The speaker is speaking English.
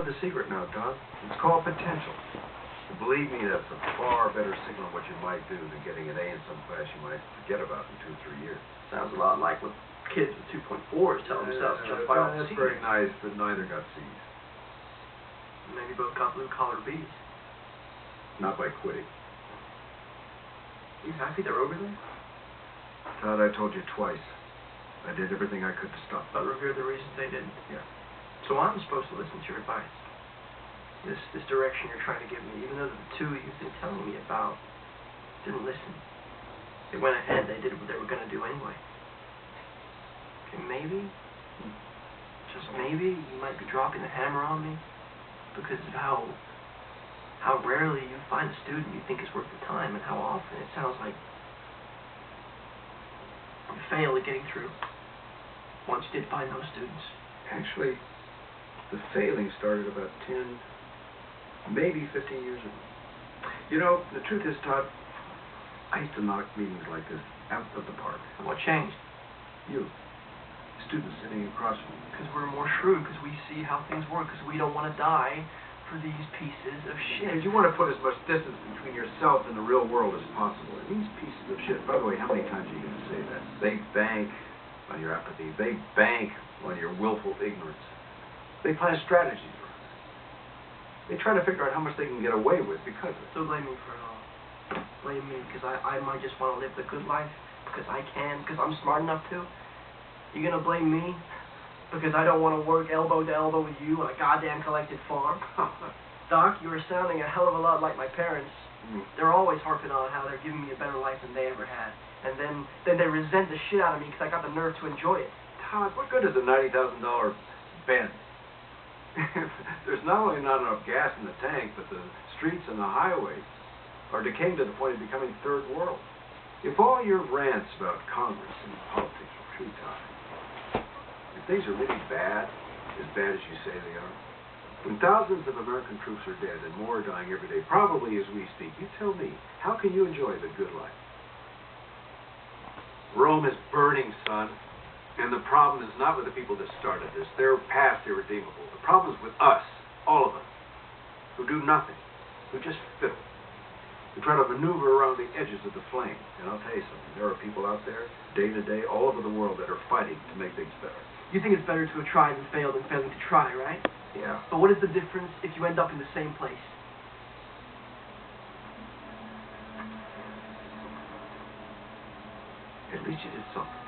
the secret now, Todd. It's called potential. And believe me, that's a far better signal of what you might do than getting an A in some class you might forget about in 2 or 3 years. Sounds a lot like what kids with 2.4s tell themselves just by all the That's C's. very nice, but neither got C's. Maybe both got blue-collar B's. Not by quitting. You happy they're over there? Todd, I told you twice. I did everything I could to stop them. But revere the reasons they didn't. Yeah. So I'm supposed to listen to your advice. This direction you're trying to give me, even though the two you've been telling me about didn't listen. They went ahead, they did what they were going to do anyway. Okay, maybe, just maybe, you might be dropping the hammer on me because of how rarely you find a student you think is worth the time, and how often it sounds like you fail at getting through once you did find those students. Actually, the failing started about 10, maybe 15 years ago. You know, the truth is, Todd, I used to knock meetings like this out of the park. What changed? You. Students sitting across from you. Because we're more shrewd, because we see how things work, because we don't want to die for these pieces of shit. Because you want to put as much distance between yourself and the real world as possible. And these pieces of shit, by the way, how many times are you going to say that? They bank on your apathy. They bank on your willful ignorance. They plan strategies for us. They try to figure out how much they can get away with because of it. So blame me for it all. Blame me because I might just want to live the good life, because I can, because I'm smart enough to. You gonna blame me because I don't want to work elbow to elbow with you on a goddamn collected farm? Doc, you are sounding a hell of a lot like my parents. They're always harping on how they're giving me a better life than they ever had. And then they resent the shit out of me because I got the nerve to enjoy it. Todd, what good is a $90,000 bed? There's not only not enough gas in the tank, but the streets and the highways are decaying to the point of becoming third world. If all your rants about Congress and politics are true, Todd, if things are really bad as you say they are, when thousands of American troops are dead and more are dying every day, probably as we speak, you tell me, how can you enjoy the good life? Rome is burning, son. And the problem is not with the people that started this. They're past irredeemable. The problem is with us, all of us, who do nothing, who just fiddle, who try to maneuver around the edges of the flame. And I'll tell you something, there are people out there, day to day, all over the world that are fighting to make things better. You think it's better to have tried and failed than failing to try, right? Yeah. But what is the difference if you end up in the same place? At least you did something.